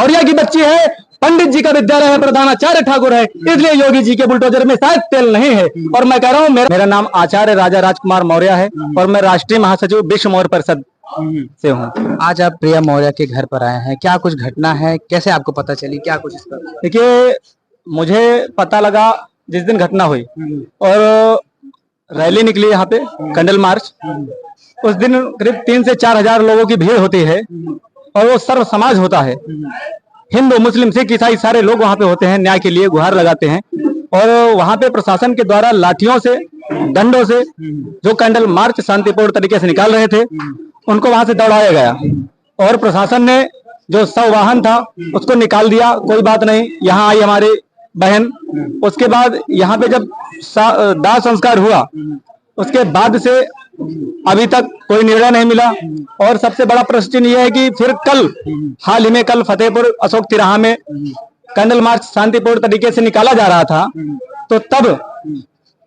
मौर्य की बच्ची है, पंडित जी का विद्यालय है, प्रधानाचार्य ठाकुर है, इसलिए योगी जी के बुलडोजर में शायद तेल नहीं है। और मैं कह रहा हूँ, मेरा नाम आचार्य राजा राजकुमार मौर्य है और मैं राष्ट्रीय महासचिव विश्व मौर्य परिषद से हूँ। आज आप प्रिया मौर्य के घर पर आए हैं, क्या कुछ घटना है, कैसे आपको पता चली, क्या कुछ इस पर? देखिए, मुझे पता लगा जिस दिन घटना हुई और रैली निकली यहाँ पे कैंडल मार्च, उस दिन करीब 3 से 4 हजार लोगों की भीड़ होती है और वो सर्व समाज होता है, हिंदू मुस्लिम सिख ईसाई सारे लोग वहाँ पे होते हैं, न्याय के लिए गुहार लगाते हैं। और वहाँ पे प्रशासन के द्वारा लाठियों से, डंडों से जो कैंडल मार्च शांतिपूर्ण तरीके से निकाल रहे थे उनको वहां से दौड़ाया गया और प्रशासन ने जो सवाहन था उसको निकाल दिया। कोई बात नहीं, यहाँ आई हमारी बहन। उसके बाद यहाँ पे जब दाह संस्कार हुआ उसके बाद से अभी तक कोई निर्णय नहीं मिला। और सबसे बड़ा प्रश्न यह है कि फिर कल, हाल ही में कल फतेहपुर अशोक तिराहा में कैंडल मार्च शांतिपूर्ण तरीके से निकाला जा रहा था, तो तब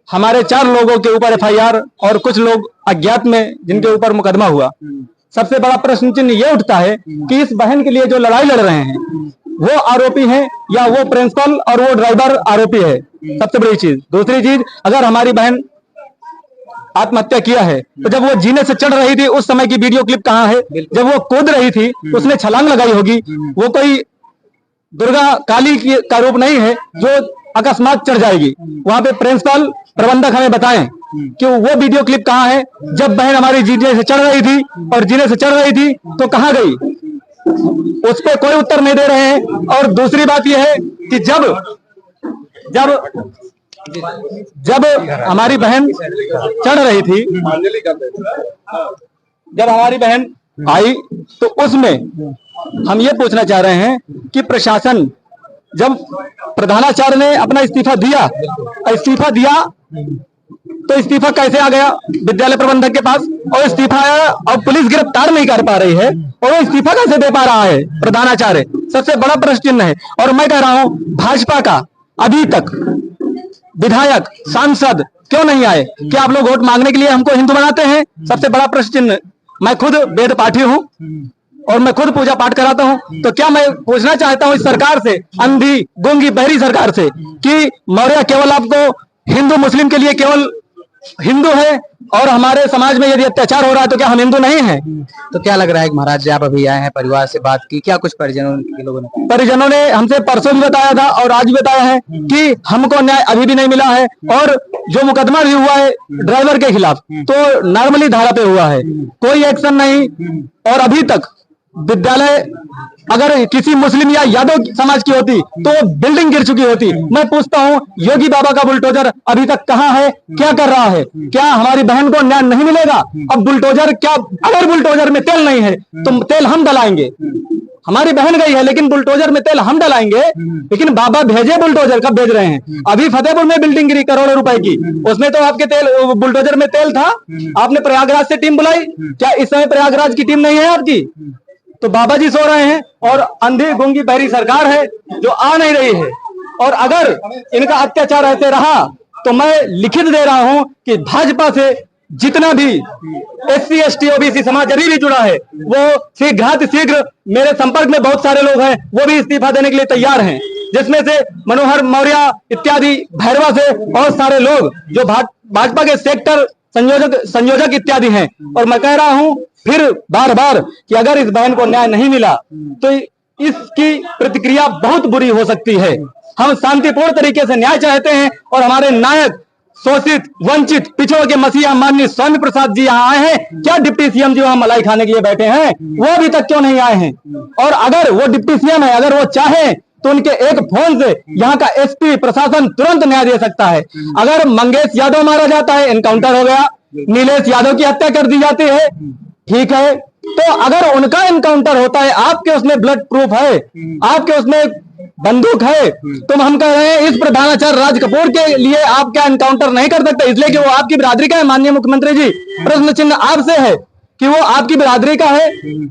हमारे 4 लोगों के ऊपर FIR और कुछ लोग अज्ञात में जिनके ऊपर मुकदमा हुआ। सबसे बड़ा प्रश्न चिन्ह ये उठता है कि इस बहन के लिए जो लड़ाई लड़ रहे हैं वो आरोपी हैं या वो प्रिंसिपल और वो ड्राइवर आरोपी है, सबसे बड़ी चीज। दूसरी चीज, अगर हमारी बहन आत्महत्या किया है तो जब वो जीने से चढ़ रही थी उस समय की वीडियो क्लिप कहाँ है? जब वो कूद रही थी उसने छलांग लगाई होगी। वो कोई दुर्गा काली का रूप नहीं है जो अकस्मात चढ़ जाएगी। वहां पे प्रिंसिपल प्रबंधक हमें बताएं कि वो वीडियो क्लिप कहाँ है? जब बहन हमारी जीने से चढ़ रही थी और जीने से चढ़ रही थी तो कहाँ गई? उस पर कोई उत्तर नहीं दे रहे हैं। और दूसरी बात यह है कि जब हमारी बहन चढ़ रही थी, जब हमारी बहन आई तो उसमें हम ये पूछना चाह रहे हैं कि प्रशासन, जब प्रधानाचार्य ने अपना इस्तीफा दिया तो इस्तीफा कैसे आ गया विद्यालय प्रबंधक के पास? और इस्तीफा आया और पुलिस गिरफ्तार नहीं कर पा रही है और वो इस्तीफा कैसे दे पा रहा है प्रधानाचार्य? सबसे बड़ा प्रश्न चिन्ह है। और मैं कह रहा हूं, भाजपा का अभी तक विधायक, सांसद क्यों नहीं आए? क्या आप लोग वोट मांगने के लिए हमको हिंदू बनाते हैं? सबसे बड़ा प्रश्न चिन्ह। मैं खुद वेद पाठी हूं और मैं खुद पूजा पाठ कराता हूं, तो क्या मैं पूछना चाहता हूं इस सरकार से, अंधी गूंगी बहरी सरकार से, कि मौर्य केवल आपको हिंदू मुस्लिम के लिए केवल हिंदू है और हमारे समाज में यदि अत्याचार हो रहा है तो क्या हम हिंदू नहीं हैं? तो क्या लग रहा है महाराज जी, आप अभी आए हैं, परिवार से बात की, क्या कुछ परिजनों ने हमसे परसों भी बताया था और आज भी बताया है कि हमको न्याय अभी भी नहीं मिला है। और जो मुकदमा भी हुआ है ड्राइवर के खिलाफ तो नॉर्मली धारा पे हुआ है, कोई एक्शन नहीं। और अभी तक विद्यालय अगर किसी मुस्लिम या यादव समाज की होती तो बिल्डिंग गिर चुकी होती। मैं पूछता हूं, योगी बाबा का बुलडोजर अभी तक कहां है? क्या कर रहा है? क्या हमारी बहन को न्याय नहीं मिलेगा? अब बुलडोजर क्या, अगर बुलडोजर में तेल नहीं है तो तेल हम डलाएंगे। हमारी बहन गई है लेकिन बुलडोजर में तेल हम डलाएंगे। लेकिन बाबा भेजे बुलडोजर, कब भेज रहे हैं? अभी फतेहपुर में बिल्डिंग गिरी करोड़ों रुपए की, उसमें तो आपके तेल बुलडोजर में तेल था। आपने प्रयागराज से टीम बुलाई, क्या इस समय प्रयागराज की टीम नहीं है आपकी? तो बाबा जी सो रहे हैं और अंधी गूंगी बहरी सरकार है जो आ नहीं रही है। और अगर इनका अत्याचार ऐसे रहा तो मैं लिखित दे रहा हूं कि भाजपा से जितना भी SC ST OBC समाज अभी भी जुड़ा है वो शीघ्र, मेरे संपर्क में बहुत सारे लोग हैं, वो भी इस्तीफा देने के लिए तैयार हैं, जिसमें से मनोहर मौर्य इत्यादि, भैरवा से बहुत सारे लोग जो भाजपा के सेक्टर संयोजक इत्यादि हैं। और मैं कह रहा हूं फिर बार बार कि अगर इस बहन को न्याय नहीं मिला तो इसकी प्रतिक्रिया बहुत बुरी हो सकती है। हम शांतिपूर्ण तरीके से न्याय चाहते हैं और हमारे नायक, शोषित, वंचित, पिछड़ों के मसीहा माननीय स्वामी प्रसाद जी यहाँ आए हैं। क्या डिप्टी CM जी वहां मलाई खाने के लिए बैठे हैं? वो अभी तक क्यों नहीं आए हैं? और अगर वो डिप्टी CM है, अगर वो चाहे तो उनके एक फोन से यहाँ का SP प्रशासन तुरंत न्याय दे सकता है। अगर मंगेश यादव मारा जाता है, एनकाउंटर हो गया, नीलेश यादव की हत्या कर दी जाती है, ठीक है, तो अगर उनका एनकाउंटर होता है, आपके उसमें ब्लड प्रूफ है, आपके उसमें बंदूक है, तो हम कह रहे हैं इस प्रधानाचार्य राज कपूर के लिए आप क्या एनकाउंटर नहीं कर सकते? इसलिए कि वो आपकी बिरादरी का है। माननीय मुख्यमंत्री जी, प्रश्न चिन्ह आपसे है कि वो आपकी बिरादरी का है।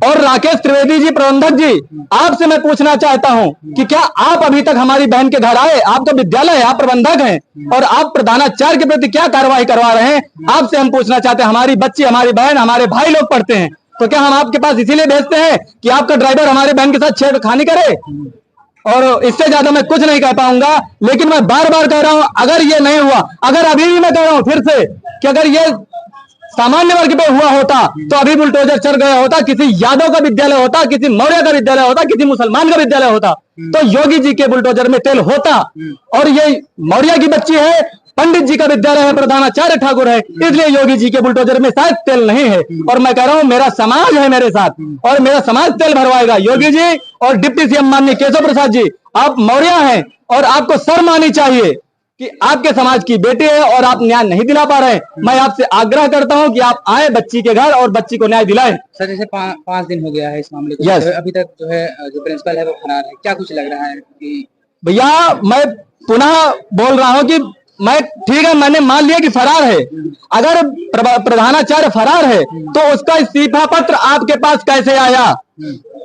और राकेश त्रिवेदी जी, प्रबंधक जी, आपसे मैं पूछना चाहता हूं कि क्या आप अभी तक हमारी बहन के घर आए? आपका विद्यालय है, आप प्रबंधक हैं और आप प्रधानाचार्य के प्रति क्या कार्रवाई करवा रहे हैं? आपसे हम पूछना चाहते हैं। हमारी बच्ची, हमारी बहन, हमारे भाई लोग पढ़ते हैं, तो क्या हम आपके पास इसीलिए भेजते हैं कि आपका ड्राइवर हमारे बहन के साथ छेड़खानी करे? और इससे ज्यादा मैं कुछ नहीं कह पाऊंगा, लेकिन मैं बार बार कह रहा हूं, अगर ये नहीं हुआ, अगर अभी भी मैं कह रहा हूं फिर से कि अगर ये सामान्य वर्ग पे हुआ होता तो अभी बुलडोजर चल गया होता, किसी यादव का विद्यालय होता, किसी मौर्य का विद्यालय होता, किसी मुसलमान का विद्यालय होता, तो योगी जी के बुलडोजर में तेल होता। और ये मौर्य की बच्ची है, पंडित जी का विद्यालय है, प्रधानाचार्य ठाकुर है, इसलिए योगी जी के बुलडोजर में शायद तेल नहीं है। और मैं कह रहा हूं मेरा समाज है मेरे साथ, और मेरा समाज तेल भरवाएगा। योगी जी और डिप्टी सीएम माननीय केशव प्रसाद जी, आप मौर्य हैं और आपको शर्म आनी चाहिए कि आपके समाज की बेटी है और आप न्याय नहीं दिला पा रहे हैं। मैं आपसे आग्रह करता हूं कि आप आए बच्ची के घर और बच्ची को न्याय दिलाएं। सर जैसे 5 दिन हो गया है इस मामले को, Yes. अभी तक जो है जो प्रिंसिपल है वो फरार है, क्या कुछ लग रहा है कि? भैया मैं पुनः बोल रहा हूं कि मैं, ठीक है, मैंने मान लिया कि फरार है। अगर प्रधानाचार्य फरार है तो उसका इस्तीफा पत्र आपके पास कैसे आया?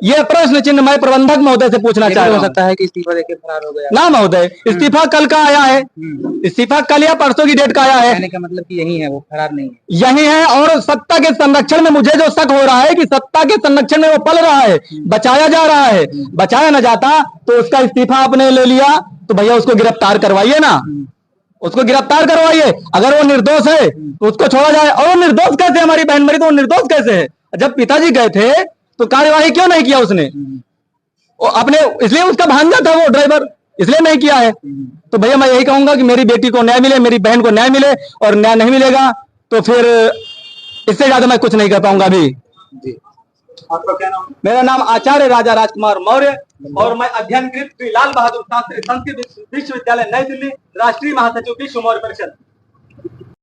ये प्रश्न चिन्ह मैं प्रबंधक महोदय से पूछना चाह रहा हूं। हो सकता है कि इस्तीफा देके फरार हो गया ना महोदय, इस्तीफा कल का आया है, इस्तीफा कल या परसों की डेट का आया है। कहने का मतलब कि यही है, वो फरार नहीं है। यही है, और सत्ता के संरक्षण में मुझे जो शक हो रहा है कि सत्ता के संरक्षण में वो पल रहा है, बचाया जा रहा है। बचाया न जाता तो उसका इस्तीफा आपने ले लिया तो भैया उसको गिरफ्तार करवाइए ना, उसको गिरफ्तार करवाइए। अगर वो निर्दोष है तो उसको छोड़ा जाए। और वो निर्दोष कैसे? हमारी बहन मरी तो वो निर्दोष कैसे है? जब पिताजी गए थे तो कार्यवाही क्यों नहीं किया उसने? वो अपने, इसलिए उसका भांजा था वो ड्राइवर, इसलिए नहीं किया है। तो भैया मैं यही कहूंगा कि मेरी बेटी को न्याय मिले, मेरी बहन को न्याय मिले, और न्याय नहीं मिलेगा तो फिर इससे ज्यादा मैं कुछ नहीं कर पाऊंगा अभी। आपका क्या नाम? मेरा नाम आचार्य राजा राजकुमार मौर्य, और मैं अध्ययनकृत श्री लाल बहादुर शास्त्री संस्कृत विश्वविद्यालय नई दिल्ली, राष्ट्रीय महासचिव विश्व मौर्य परिषद।